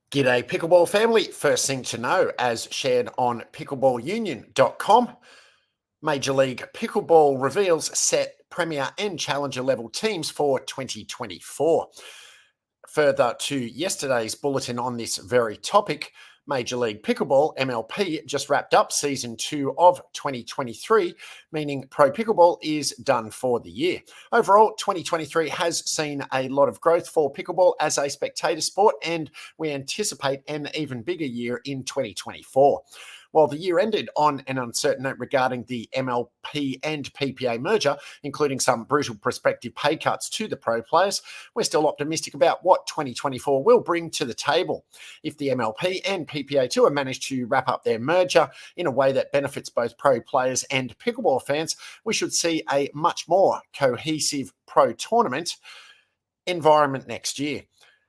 G'day Pickleball family. First thing to know, as shared on pickleballunion.com, Major League Pickleball reveals set Premier and Challenger level teams for 2024. Further to yesterday's bulletin on this very topic, Major League Pickleball, MLP, just wrapped up season 2 of 2023, meaning Pro Pickleball is done for the year. Overall, 2023 has seen a lot of growth for pickleball as a spectator sport, and we anticipate an even bigger year in 2024. While the year ended on an uncertain note regarding the MLP and PPA merger, including some brutal prospective pay cuts to the pro players, we're still optimistic about what 2024 will bring to the table. If the MLP and PPA too have managed to wrap up their merger in a way that benefits both pro players and pickleball fans, we should see a much more cohesive pro tournament environment next year.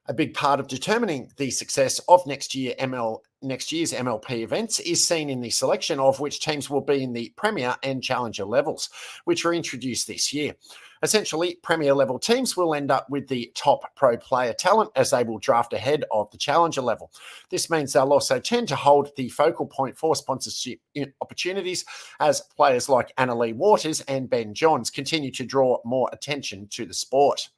A big part of determining the success of next year's MLP events is seen in the selection of which teams will be in the Premier and Challenger levels, which were introduced this year. Essentially, Premier level teams will end up with the top pro player talent as they will draft ahead of the Challenger level. This means they'll also tend to hold the focal point for sponsorship opportunities as players like Annalee Waters and Ben Johns continue to draw more attention to the sport.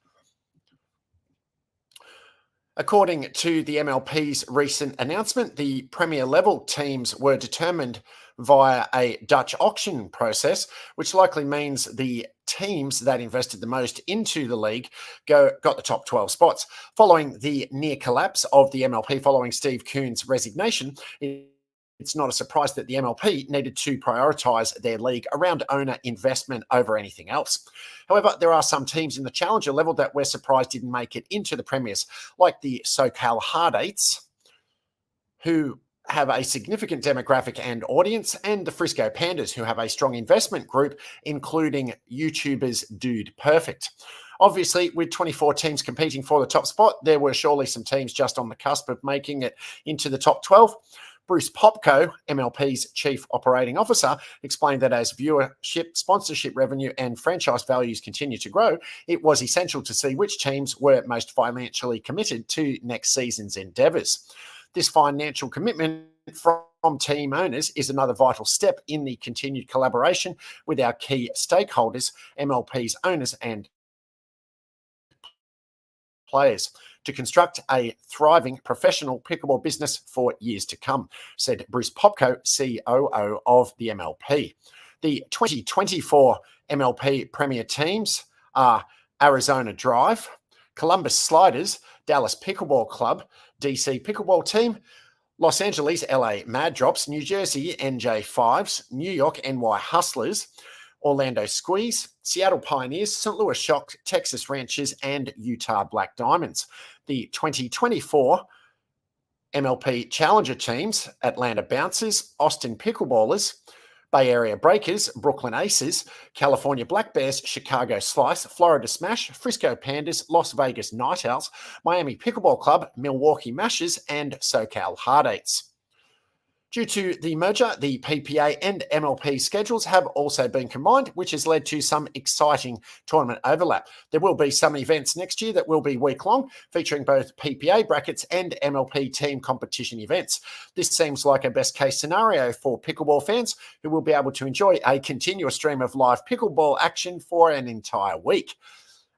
According to the MLP's recent announcement, the Premier level teams were determined via a Dutch auction process, which likely means the teams that invested the most into the league got the top 12 spots. Following the near collapse of the MLP following Steve Kuhn's resignation, it's not a surprise that the MLP needed to prioritise their league around owner investment over anything else. However, there are some teams in the Challenger level that we're surprised didn't make it into the Premiers, like the SoCal Hard Eights, who have a significant demographic and audience, and the Frisco Pandas, who have a strong investment group, including YouTubers Dude Perfect. Obviously, with 24 teams competing for the top spot, there were surely some teams just on the cusp of making it into the top 12. Bruce Popko, MLP's Chief Operating Officer, explained that as viewership, sponsorship revenue, and franchise values continue to grow, it was essential to see which teams were most financially committed to next season's endeavours. This financial commitment from team owners is another vital step in the continued collaboration with our key stakeholders, MLP's owners and players, to construct a thriving professional pickleball business for years to come, said Bruce Popko, COO of the MLP. The 2024 MLP Premier teams are Arizona Drive, Columbus Sliders, Dallas Pickleball Club, DC Pickleball Team, Los Angeles LA Mad Drops, New Jersey NJ Fives, New York NY Hustlers, Orlando Squeeze, Seattle Pioneers, St. Louis Shock, Texas Ranchers, and Utah Black Diamonds. The 2024 MLP Challenger teams, Atlanta Bouncers, Austin Pickleballers, Bay Area Breakers, Brooklyn Aces, California Black Bears, Chicago Slice, Florida Smash, Frisco Pandas, Las Vegas Night Owls, Miami Pickleball Club, Milwaukee Mashers, and SoCal Hard Eights. Due to the merger, the PPA and MLP schedules have also been combined, which has led to some exciting tournament overlap. There will be some events next year that will be week-long, featuring both PPA brackets and MLP team competition events. This seems like a best-case scenario for pickleball fans who will be able to enjoy a continuous stream of live pickleball action for an entire week.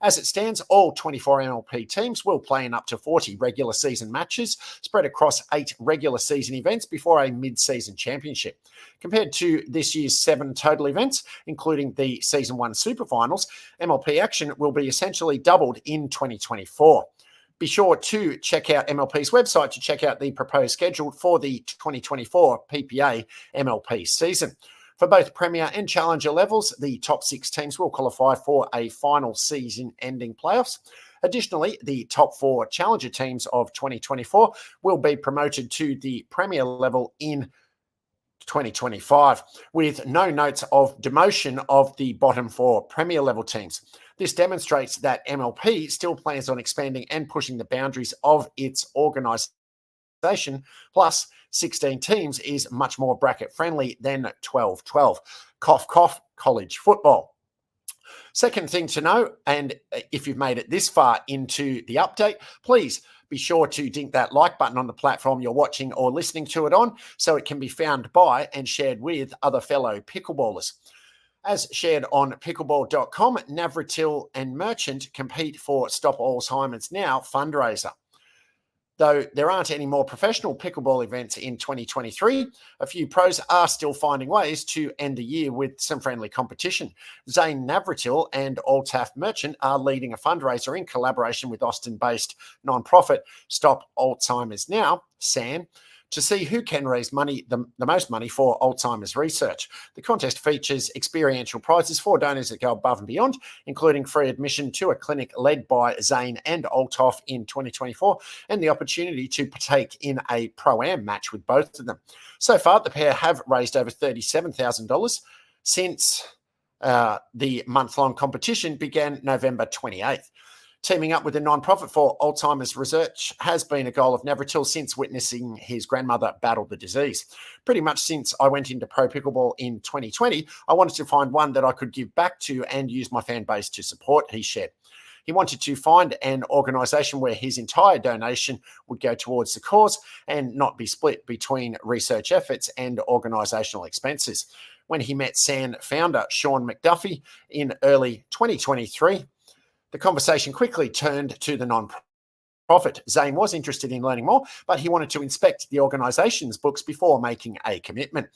As it stands, all 24 MLP teams will play in up to 40 regular season matches spread across 8 regular season events before a mid-season championship. Compared to this year's 7 total events, including the Season 1 Super Finals, MLP action will be essentially doubled in 2024. Be sure to check out MLP's website to check out the proposed schedule for the 2024 PPA MLP season. For both Premier and Challenger levels, the top 6 teams will qualify for a final season-ending playoffs. Additionally, the top 4 Challenger teams of 2024 will be promoted to the Premier level in 2025, with no notes of demotion of the bottom 4 Premier level teams. This demonstrates that MLP still plans on expanding and pushing the boundaries of its organisation, plus 16 teams is much more bracket friendly than 12-12. Cough, cough, college football. Second thing to know, and if you've made it this far into the update, please be sure to dink that like button on the platform you're watching or listening to it on so it can be found by and shared with other fellow pickleballers. As shared on pickleball.com, Navratil and Merchant compete for Stop Alzheimer's Now fundraiser. Though there aren't any more professional pickleball events in 2023, a few pros are still finding ways to end the year with some friendly competition. Zane Navratil and Altaf Merchant are leading a fundraiser in collaboration with Austin-based nonprofit Stop Alzheimer's Now, SAN, to see who can raise the most money for Alzheimer's research. The contest features experiential prizes for donors that go above and beyond, including free admission to a clinic led by Zane and Altaf in 2024, and the opportunity to partake in a Pro-Am match with both of them. So far, the pair have raised over $37,000 since the month-long competition began November 28th. Teaming up with a non-profit for Alzheimer's research has been a goal of Navratil since witnessing his grandmother battle the disease. Pretty much since I went into pro pickleball in 2020, I wanted to find one that I could give back to and use my fan base to support, he shared. He wanted to find an organisation where his entire donation would go towards the cause and not be split between research efforts and organisational expenses. When he met SAN founder Sean McDuffie in early 2023, the conversation quickly turned to the non-profit. Zane was interested in learning more, but he wanted to inspect the organisation's books before making a commitment.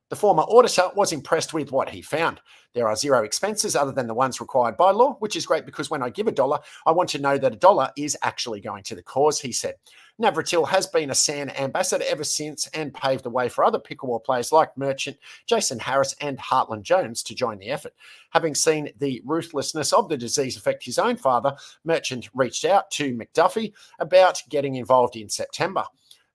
The former auditor was impressed with what he found. There are zero expenses other than the ones required by law, which is great because when I give $1, I want to know that $1 is actually going to the cause, he said. Navratil has been a SAN ambassador ever since and paved the way for other pickleball players like Merchant, Jason Harris and Heartland Jones to join the effort. Having seen the ruthlessness of the disease affect his own father, Merchant reached out to McDuffie about getting involved in September.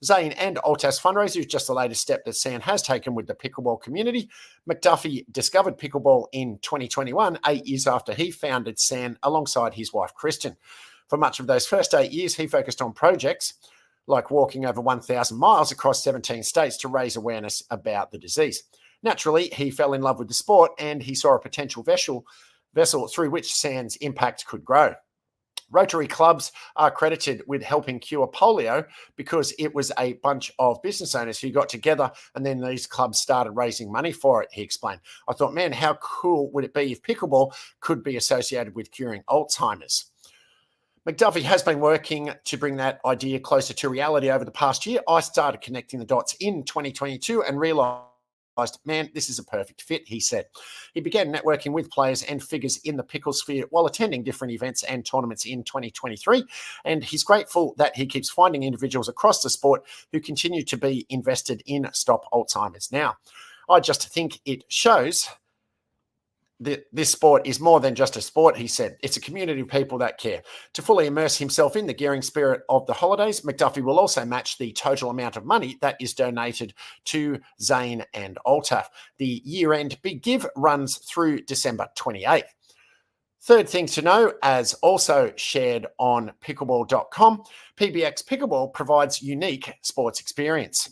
Zane and Altaf's fundraiser is just the latest step that SAN has taken with the pickleball community. McDuffie discovered pickleball in 2021, 8 years after he founded SAN alongside his wife, Kristen. For much of those first 8 years, he focused on projects like walking over 1,000 miles across 17 states to raise awareness about the disease. Naturally, he fell in love with the sport and he saw a potential vessel through which SAN's impact could grow. Rotary clubs are credited with helping cure polio because it was a bunch of business owners who got together and then these clubs started raising money for it, he explained. I thought, man, how cool would it be if pickleball could be associated with curing Alzheimer's? McDuffie has been working to bring that idea closer to reality over the past year. I started connecting the dots in 2022 and realised, man, this is a perfect fit, he said. He began networking with players and figures in the pickle sphere while attending different events and tournaments in 2023, and he's grateful that he keeps finding individuals across the sport who continue to be invested in Stop Alzheimer's Now. I just think it shows that this sport is more than just a sport, he said. It's a community of people that care. To fully immerse himself in the gearing spirit of the holidays, McDuffie will also match the total amount of money that is donated to Zane and Altaf. The year-end Big Give runs through December 28th. Third thing to know, as also shared on pickleball.com, PBX Pickleball provides unique sports experience.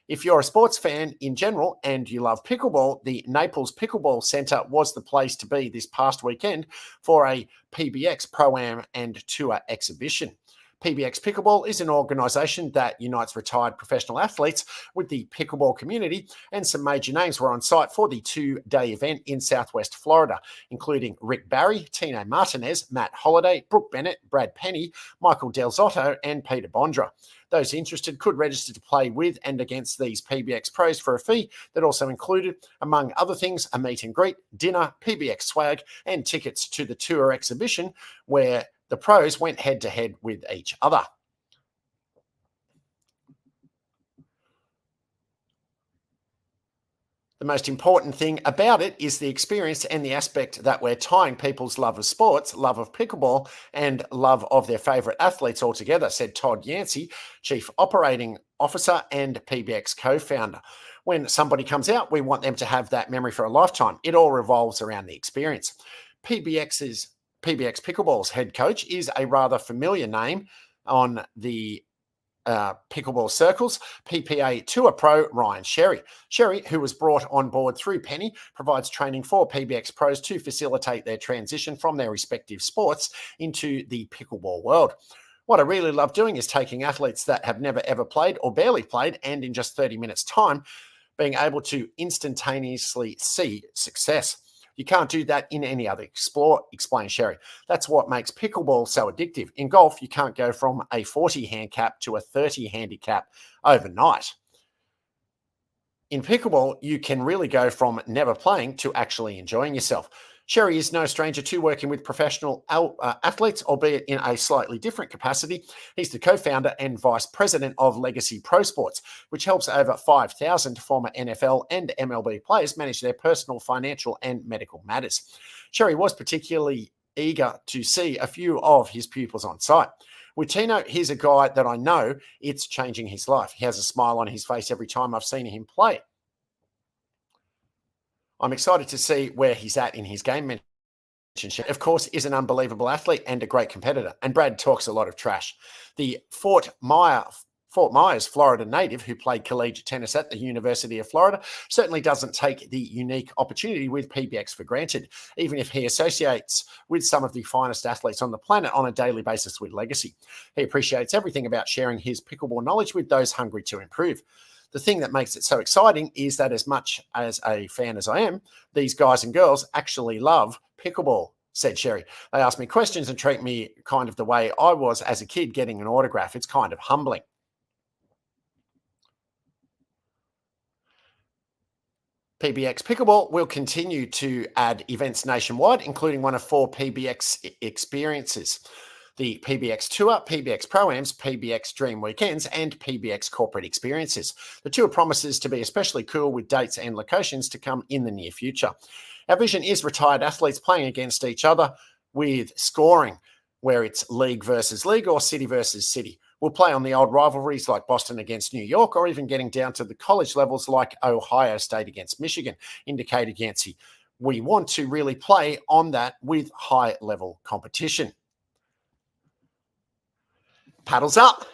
If you're a sports fan in general and you love pickleball, the Naples Pickleball Centre was the place to be this past weekend for a PBX Pro-Am and Tour exhibition. PBX Pickleball is an organisation that unites retired professional athletes with the pickleball community, and some major names were on site for the two-day event in Southwest Florida, including Rick Barry, Tino Martinez, Matt Holliday, Brooke Bennett, Brad Penny, Michael Del Zotto and Peter Bondra. Those interested could register to play with and against these PBX pros for a fee that also included, among other things, a meet and greet, dinner, PBX swag, and tickets to the tour exhibition where the pros went head-to-head with each other. The most important thing about it is the experience and the aspect that we're tying people's love of sports, love of pickleball, and love of their favourite athletes all together, said Todd Yancey, Chief Operating Officer and PBX co-founder. When somebody comes out, we want them to have that memory for a lifetime. It all revolves around the experience. PBX Pickleball's head coach is a rather familiar name on the pickleball circles, PPA Tour Pro Ryan Sherry. Sherry, who was brought on board through Penny, provides training for PBX pros to facilitate their transition from their respective sports into the pickleball world. What I really love doing is taking athletes that have never ever played or barely played, and in just 30 minutes time, being able to instantaneously see success. You can't do that in any other sport, explained Sherry. That's what makes pickleball so addictive. In golf, you can't go from a 40 handicap to a 30 handicap overnight. In pickleball, you can really go from never playing to actually enjoying yourself. Sherry is no stranger to working with professional athletes, albeit in a slightly different capacity. He's the co-founder and vice president of Legacy Pro Sports, which helps over 5,000 former NFL and MLB players manage their personal, financial, and medical matters. Sherry was particularly eager to see a few of his pupils on site. With Tino, he's a guy that I know it's changing his life. He has a smile on his face every time I've seen him play. I'm excited to see where he's at in his game. Of course, is an unbelievable athlete and a great competitor. And Brad talks a lot of trash. The Fort Myers, Florida native who played collegiate tennis at the University of Florida certainly doesn't take the unique opportunity with PBX for granted, even if he associates with some of the finest athletes on the planet on a daily basis with Legacy. He appreciates everything about sharing his pickleball knowledge with those hungry to improve. The thing that makes it so exciting is that as much as a fan as I am, these guys and girls actually love pickleball, said Sherry. They ask me questions and treat me kind of the way I was as a kid getting an autograph. It's kind of humbling. PBX Pickleball will continue to add events nationwide, including one of 4 PBX experiences: the PBX Tour, PBX Pro-Ams, PBX Dream Weekends, and PBX Corporate Experiences. The tour promises to be especially cool with dates and locations to come in the near future. Our vision is retired athletes playing against each other with scoring, where it's league versus league or city versus city. We'll play on the old rivalries like Boston against New York, or even getting down to the college levels like Ohio State against Michigan, indicated Yancey. We want to really play on that with high-level competition. Paddles up.